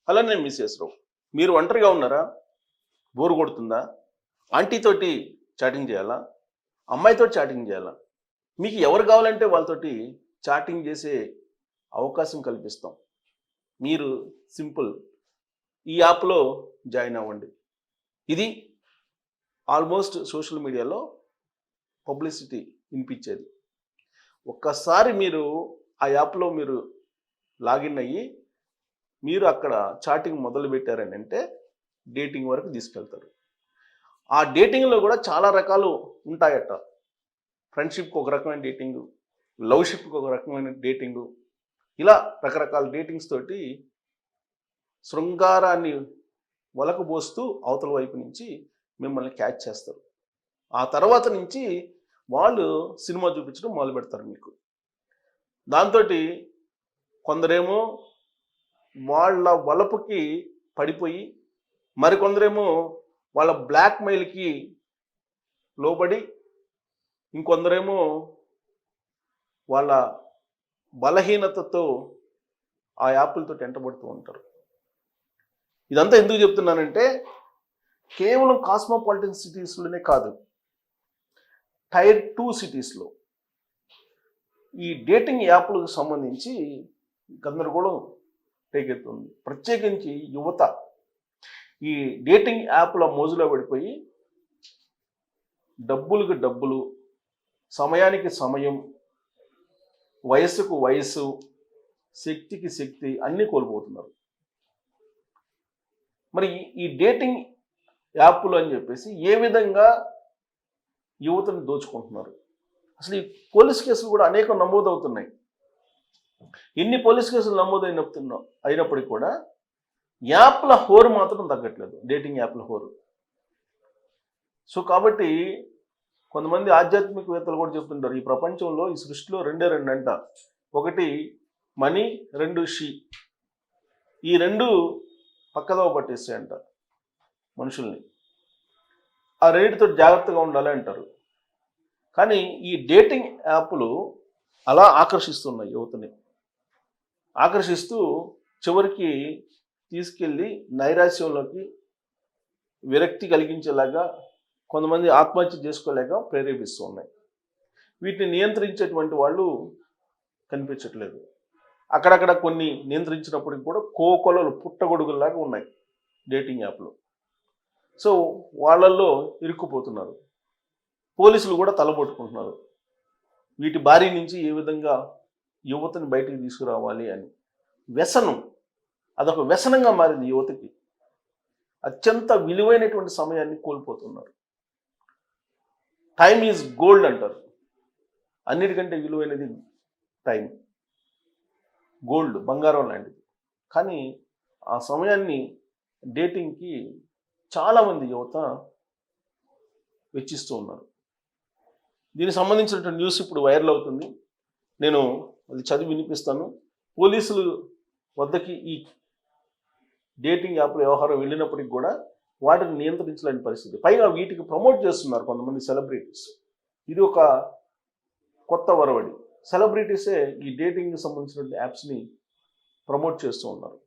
అలానే మిస్సెస్ రావు, మీరు ఒంటరిగా ఉన్నారా? బోర్ కొడుతుందా? ఆంటీతోటి చాటింగ్ చేయాలా? అమ్మాయితో చాటింగ్ చేయాలా? మీకు ఎవరు కావాలంటే వాళ్ళతోటి చాటింగ్ చేసే అవకాశం కల్పిస్తాం. మీరు సింపుల్ ఈ యాప్లో జాయిన్ అవ్వండి. ఇది ఆల్మోస్ట్ సోషల్ మీడియాలో పబ్లిసిటీ వినిపించేది. ఒక్కసారి మీరు ఆ యాప్లో మీరు లాగిన్ అయ్యి మీరు అక్కడ చాటింగ్ మొదలు పెట్టారని అంటే డేటింగ్ వరకు తీసుకెళ్తారు. ఆ డేటింగ్లో కూడా చాలా రకాలు ఉంటాయట. ఫ్రెండ్షిప్కి ఒక రకమైన డేటింగు, లవ్షిప్కి ఒక రకమైన డేటింగు, ఇలా రకరకాల డేటింగ్స్ తోటి శృంగారాన్ని వలకబోస్తూ అవతల వైపు నుంచి మిమ్మల్ని క్యాచ్ చేస్తారు. ఆ తర్వాత నుంచి వాళ్ళు సినిమా చూపించడం మొదలు పెడతారు మీకు. దాంతో కొందరేమో వాళ్ళ వలపుకి పడిపోయి, మరికొందరేమో వాళ్ళ బ్లాక్మెయిల్కి లోబడి, ఇంకొందరేమో వాళ్ళ బలహీనతతో ఆ యాప్లతో ఎంటబడుతూ ఉంటారు. ఇదంతా ఎందుకు చెప్తున్నానంటే కేవలం కాస్మోపాలిటన్ సిటీస్లోనే కాదు, టైర్ 2 సిటీస్లో ఈ డేటింగ్ యాప్లకు సంబంధించి గందరగోళం రేకెత్తుంది. ప్రత్యేకించి యువత ఈ డేటింగ్ యాప్ల మోజులో పడిపోయి డబ్బులకు డబ్బులు, సమయానికి సమయం, వయస్సుకు వయస్సు, శక్తికి శక్తి అన్నీ కోల్పోతున్నారు. మరి ఈ డేటింగ్ యాప్లు అని చెప్పేసి ఏ విధంగా యువతను దోచుకుంటున్నారు? అసలు ఈ పోలీస్ కేసులు కూడా అనేకం నమోదవుతున్నాయి. ఎన్ని పోలీస్ కేసులు అయినప్పటికీ కూడా యాప్ల హోరు మాత్రం తగ్గట్లేదు, డేటింగ్ యాప్ల హోరు. సో కాబట్టి కొంతమంది ఆధ్యాత్మికవేత్తలు కూడా చెప్తుంటారు, ఈ ప్రపంచంలో, ఈ సృష్టిలో రెండు అంట. ఒకటి మనీ, 2 షీ. ఈ 2 పక్కదోవ పట్టేస్తాయంట మనుషుల్ని. ఆ రెండితో జాగ్రత్తగా ఉండాలి అంటారు. కానీ ఈ డేటింగ్ యాప్లు అలా ఆకర్షిస్తున్నాయి యువతని. ఆకర్షిస్తూ చివరికి తీసుకెళ్ళి నైరాశ్యంలోకి, విరక్తి కలిగించేలాగా, కొంతమంది ఆత్మహత్య చేసుకోలేక ప్రేరేపిస్తూ ఉన్నాయి. వీటిని నియంత్రించేటువంటి వాళ్ళు కనిపించట్లేదు. అక్కడక్కడ కొన్ని నియంత్రించినప్పటికి కూడా కోకొలలు, పుట్టగొడుగుల్లాగా ఉన్నాయి డేటింగ్ యాప్లు. సో వాళ్ళల్లో ఇరుక్కుపోతున్నారు. పోలీసులు కూడా తలబొట్టుకుంటున్నారు వీటి బారి నుంచి ఏ విధంగా యువతని బయటికి తీసుకురావాలి అని. వ్యసనం, అదొక వ్యసనంగా మారింది యువతకి. అత్యంత విలువైనటువంటి సమయాన్ని కోల్పోతున్నారు. టైమ్ ఈజ్ గోల్డ్ అంటారు. అన్నిటికంటే విలువైనది టైం, గోల్డ్, బంగారం లాంటిది. కానీ ఆ సమయాన్ని డేటింగ్కి చాలామంది యువత వెచ్చిస్తూ ఉన్నారు. దీనికి సంబంధించినటువంటి న్యూస్ ఇప్పుడు వైరల్ అవుతుంది. నేను అది చదివి వినిపిస్తాను. పోలీసులు వద్దకి ఈ డేటింగ్ యాప్ల వ్యవహారం వెళ్ళినప్పటికి కూడా వాటిని నియంత్రించలేని పరిస్థితి. పైగా వీటికి ప్రమోట్ చేస్తున్నారు కొంతమంది సెలబ్రిటీస్. ఇది ఒక కొత్త వరవడి. సెలబ్రిటీసే ఈ డేటింగ్కి సంబంధించిన యాప్స్ని ప్రమోట్ చేస్తూ ఉన్నారు.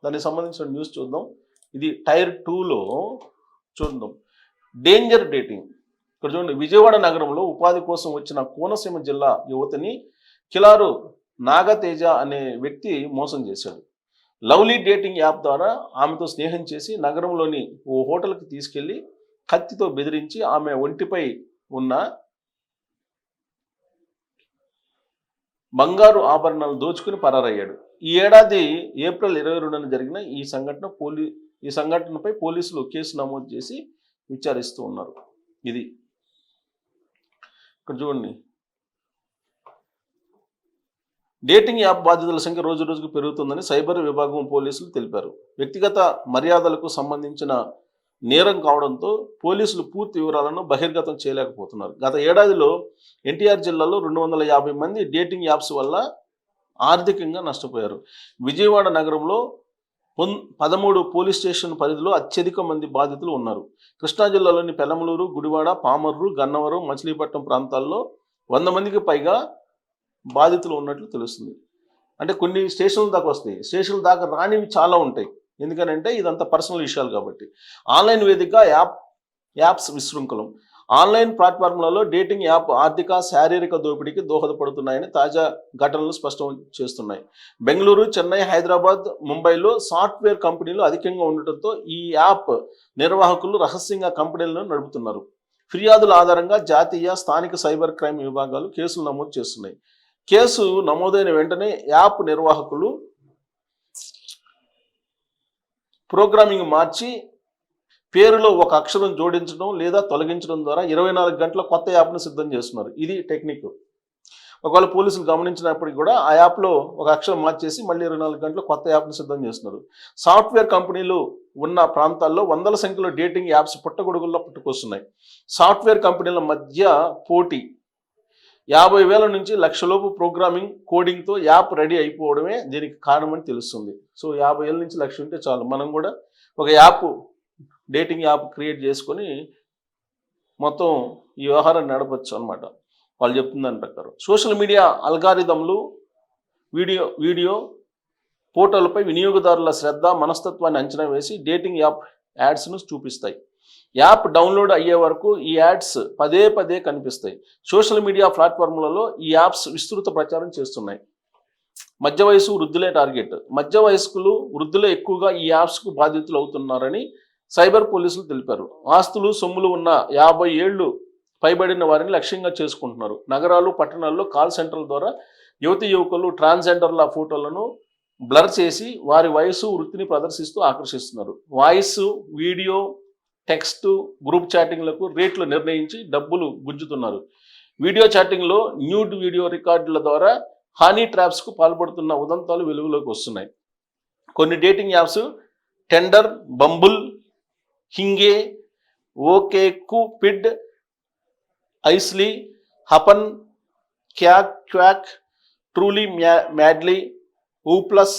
దానికి సంబంధించిన న్యూస్ చూద్దాం. ఇది టైర్ 2లో చూద్దాం. Danger dating. ఇక్కడ చూడండి, విజయవాడ నగరంలో ఉపాధి కోసం వచ్చిన కోనసీమ జిల్లా యువతిని కిలారు నాగతేజ అనే వ్యక్తి మోసం చేశాడు. లవ్లీ డేటింగ్ యాప్ ద్వారా ఆమెతో స్నేహం చేసి నగరంలోని ఓ హోటల్కి తీసుకెళ్లి కత్తితో బెదిరించి ఆమె ఒంటిపై ఉన్న బంగారు ఆభరణాలు దోచుకుని పరారయ్యాడు. ఈ ఏడాది ఏప్రిల్ 22న జరిగిన ఈ సంఘటనపై పోలీసులు కేసు నమోదు చేసి విచారిస్తూ ఉన్నారు. ఇది ఇక్కడ చూడండి, డేటింగ్ యాప్ బాధితుల సంఖ్య రోజు రోజుకు పెరుగుతుందని సైబర్ విభాగం పోలీసులు తెలిపారు. వ్యక్తిగత మర్యాదలకు సంబంధించిన నేరం కావడంతో పోలీసులు పూర్తి వివరాలను బహిర్గతం చేయలేకపోతున్నారు. గత ఏడాదిలో ఎన్టీఆర్ జిల్లాలో 250 మంది డేటింగ్ యాప్స్ వల్ల ఆర్థికంగా నష్టపోయారు. విజయవాడ నగరంలో 13 పోలీస్ స్టేషన్ పరిధిలో అత్యధిక మంది బాధితులు ఉన్నారు. కృష్ణా జిల్లాలోని పెనమలూరు, గుడివాడ, పామర్రు, గన్నవరం, మచిలీపట్నం ప్రాంతాల్లో 100 మందికి పైగా బాధితులు ఉన్నట్లు తెలుస్తుంది. అంటే కొన్ని స్టేషన్ల దాకా వస్తాయి, స్టేషన్ల దాకా రానివి చాలా ఉంటాయి. ఎందుకనంటే ఇదంతా పర్సనల్ విషయాలు కాబట్టి. ఆన్లైన్ వేదిక యాప్స్ విశృంఖలం. ఆన్లైన్ ప్లాట్ఫామ్లలో డేటింగ్ యాప్ ఆర్థిక శారీరక దోపిడీకి దోహదపడుతున్నాయని తాజా ఘటనలు స్పష్టం చేస్తున్నాయి. బెంగళూరు, చెన్నై, హైదరాబాద్, ముంబైలో సాఫ్ట్వేర్ కంపెనీలు అధికంగా ఉండటంతో ఈ యాప్ నిర్వాహకులు రహస్యంగా కంపెనీలను నడుపుతున్నారు. ఫిర్యాదుల ఆధారంగా జాతీయ, స్థానిక సైబర్ క్రైమ్ విభాగాలు కేసులు నమోదు చేస్తున్నాయి. కేసు నమోదైన వెంటనే యాప్ నిర్వాహకులు ప్రోగ్రామింగ్ మార్చి పేరులో ఒక అక్షరం జోడించడం లేదా తొలగించడం ద్వారా 24 గంటల కొత్త యాప్ను సిద్ధం చేస్తున్నారు. ఇది టెక్నిక్. ఒకవేళ పోలీసులు గమనించినప్పటికీ కూడా ఆ యాప్లో ఒక అక్షరం మార్చేసి మళ్ళీ 24 గంటల కొత్త యాప్ను సిద్ధం చేస్తున్నారు. సాఫ్ట్వేర్ కంపెనీలు ఉన్న ప్రాంతాల్లో వందల సంఖ్యలో డేటింగ్ యాప్స్ పుట్టగొడుగుల్లో పుట్టుకొస్తున్నాయి. సాఫ్ట్వేర్ కంపెనీల మధ్య పోటీ. 50,000 నుంచి 1,00,000 లోపు ప్రోగ్రామింగ్ కోడింగ్తో యాప్ రెడీ అయిపోవడమే దీనికి కారణమని తెలుస్తుంది. సో 50,000 నుంచి 1,00,000 ఉంటే చాలు, మనం కూడా ఒక డేటింగ్ యాప్ క్రియేట్ చేసుకొని మొత్తం ఈ వ్యవహారాన్ని నడపచ్చు అనమాట. వాళ్ళు చెప్తున్న దాని ప్రకారం సోషల్ మీడియా అల్గారిథంలు వీడియో పోర్టల్పై వినియోగదారుల శ్రద్ధ, మనస్తత్వాన్ని అంచనా వేసి డేటింగ్ యాడ్స్ను చూపిస్తాయి. యాప్ డౌన్లోడ్ అయ్యే వరకు ఈ యాడ్స్ పదే పదే కనిపిస్తాయి. సోషల్ మీడియా ప్లాట్ఫామ్లలో ఈ యాప్స్ విస్తృత ప్రచారం చేస్తున్నాయి. మధ్య వయసు వృద్ధులే టార్గెట్. మధ్య వయస్కులు, వృద్ధులే ఎక్కువగా ఈ యాప్స్కు బాధితులు అవుతున్నారని సైబర్ పోలీసులు తెలిపారు. ఆస్తులు, సొమ్ములు ఉన్న 50 ఏళ్లు పైబడిన వారిని లక్ష్యంగా చేసుకుంటున్నారు. నగరాలు, పట్టణాల్లో కాల్ సెంటర్ల ద్వారా యువకులు ట్రాన్స్జెండర్ల ఫోటోలను బ్లర్ చేసి వారి వయసు, వృత్తిని ప్రదర్శిస్తూ ఆకర్షిస్తున్నారు. వాయిస్, వీడియో, టెక్స్ట్, గ్రూప్ చాటింగ్లకు రేట్లు నిర్ణయించి డబ్బులు గుంజుతున్నారు. వీడియో చాటింగ్లో న్యూడ్ వీడియో రికార్డుల ద్వారా హనీ ట్రాప్స్కు పాల్పడుతున్న ఉదంతాలు వెలుగులోకి వస్తున్నాయి. కొన్ని dating apps Tinder, Bumble, Hinge, OkCupid, ఐస్లీ, హపన్, క్వాక్, ట్రూలీ మ్యాడ్లీ, ఊప్లస్,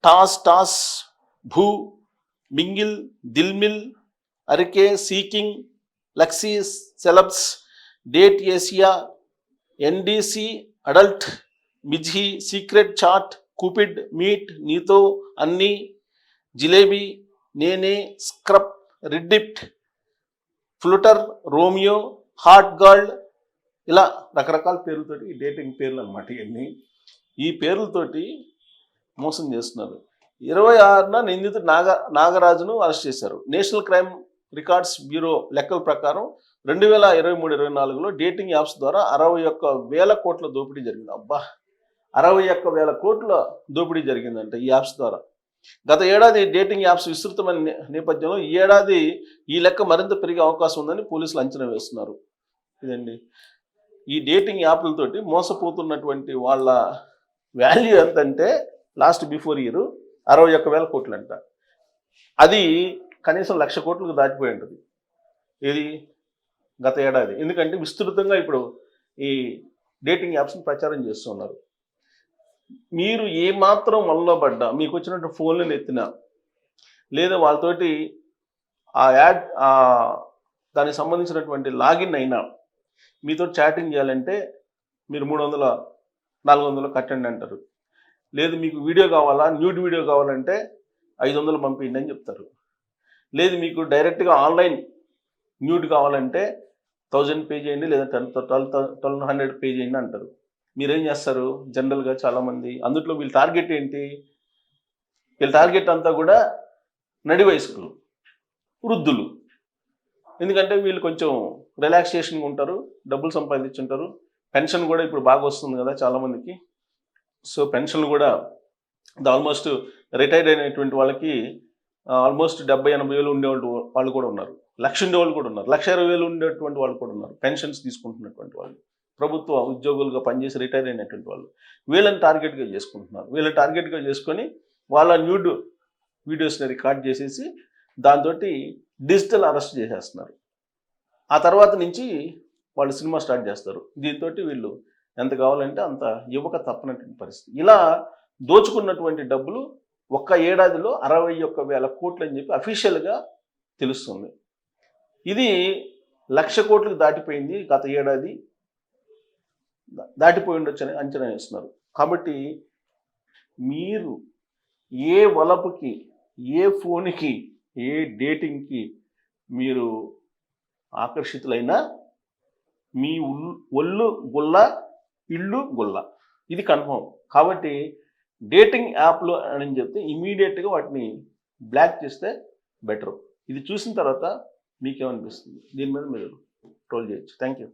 టాస్, భూ, మింగిల్, దిల్మిల్, అరికే, Seeking, Luxy, celebs, date Asia, NDC, adult, మిజ్హీ, సీక్రెట్ చాట్, కుపిడ్, మీట్, నీతో, అన్నీ, జిలేబీ, నేనే, స్క్రప్, రిడ్డిప్ట్, ఫ్లుటర్, రోమియో, హాట్ గర్ల్, ఇలా రకరకాల పేర్లతోటి ఈ డేటింగ్ పేర్లు అనమాట. ఇవన్నీ ఈ పేర్లతోటి మోసం చేస్తున్నారు. 26న నిందితుడు నాగరాజును అరెస్ట్ చేశారు. నేషనల్ క్రైమ్ రికార్డ్స్ బ్యూరో లెక్కల ప్రకారం 2023-24లో డేటింగ్ యాప్స్ ద్వారా 61,000 కోట్ల దోపిడీ జరిగింది. అబ్బా, 61,000 కోట్ల దోపిడీ జరిగిందంట ఈ యాప్స్ ద్వారా. గత ఏడాది డేటింగ్ యాప్స్ విస్తృతమైన నేపథ్యంలో ఈ ఏడాది ఈ లెక్క మరింత పెరిగే అవకాశం ఉందని పోలీసులు అంచనా వేస్తున్నారు. ఇదండి ఈ డేటింగ్ యాప్లతోటి మోసపోతున్నటువంటి వాళ్ళ వాల్యూ ఎంతంటే బిఫోర్ ఇయర్ 61,000 కోట్లు అంట. అది కనీసం 1,00,000 కోట్లకు దాటిపోయి ఉంటుంది ఇది గత ఏడాది. ఎందుకంటే విస్తృతంగా ఇప్పుడు ఈ డేటింగ్ యాప్స్ని ప్రచారం చేస్తున్నారు. మీరు ఏమాత్రం వల్ల పడ్డా, మీకు వచ్చినట్టు ఫోన్లను ఎత్తినా, లేదా వాళ్ళతోటి ఆ యాడ్ దానికి సంబంధించినటువంటి లాగిన్ అయినా, మీతో చాటింగ్ చేయాలంటే మీరు 300, 400 కట్టండి అంటారు. లేదు మీకు వీడియో కావాలా, న్యూడ్ వీడియో కావాలంటే 500 పంపించండి అని చెప్తారు. లేదు మీకు డైరెక్ట్గా ఆన్లైన్ న్యూడ్ కావాలంటే 1000 పే చేయండి, లేదా 1200 పే చేయండి అంటారు. మీరేం చేస్తారు జనరల్గా చాలామంది? అందులో వీళ్ళ టార్గెట్ ఏంటి? వీళ్ళ టార్గెట్ అంతా కూడా నడి వయస్కులు, వృద్ధులు. ఎందుకంటే వీళ్ళు కొంచెం రిలాక్సేషన్గా ఉంటారు, డబ్బులు సంపాదించుంటారు. పెన్షన్ కూడా ఇప్పుడు బాగా వస్తుంది కదా చాలామందికి. సో పెన్షన్లు కూడా ఆల్మోస్ట్ రిటైర్డ్ అయినటువంటి వాళ్ళకి ఆల్మోస్ట్ 70-80 వేలు వాళ్ళు కూడా ఉన్నారు. 1,00,000 ఉండేవాళ్ళు కూడా ఉన్నారు. 1,20,000 ఉండేటువంటి వాళ్ళు కూడా ఉన్నారు. పెన్షన్స్ తీసుకుంటున్నటువంటి వాళ్ళు, ప్రభుత్వ ఉద్యోగులుగా పనిచేసి రిటైర్ అయినటువంటి వాళ్ళు. వీళ్ళని టార్గెట్గా చేసుకుంటున్నారు. వీళ్ళని టార్గెట్గా చేసుకొని వాళ్ళ న్యూడ్ వీడియోస్ని రికార్డ్ చేసేసి దాంతో డిజిటల్ అరెస్ట్ చేసేస్తున్నారు. ఆ తర్వాత నుంచి వాళ్ళు సినిమా స్టార్ట్ చేస్తారు. దీంతో వీళ్ళు ఎంత కావాలంటే అంత ఇవ్వక తప్పనటువంటి పరిస్థితి. ఇలా దోచుకున్నటువంటి డబ్బులు ఒక్క ఏడాదిలో 61,000 కోట్లు అని చెప్పి అఫీషియల్గా తెలుస్తుంది. ఇది 1,00,000 కోట్లకు దాటిపోయింది. గత ఏడాది దాటిపోయి ఉండొచ్చని అంచనా వేస్తున్నారు. కాబట్టి మీరు ఏ వలపుకి, ఏ ఫోన్కి, ఏ డేటింగ్కి మీరు ఆకర్షితులైనా మీ ఒళ్ళు గుల్ల, ఇల్లు గుల్ల. ఇది కన్ఫర్మ్. కాబట్టి డేటింగ్ యాప్లు అని చెప్తే ఇమీడియట్గా వాటిని బ్లాక్ చేస్తే బెటర్. ఇది చూసిన తర్వాత మీకేమనిపిస్తుంది? దీని మీద మీరు ట్రోల్ చేయొచ్చు. Thank you.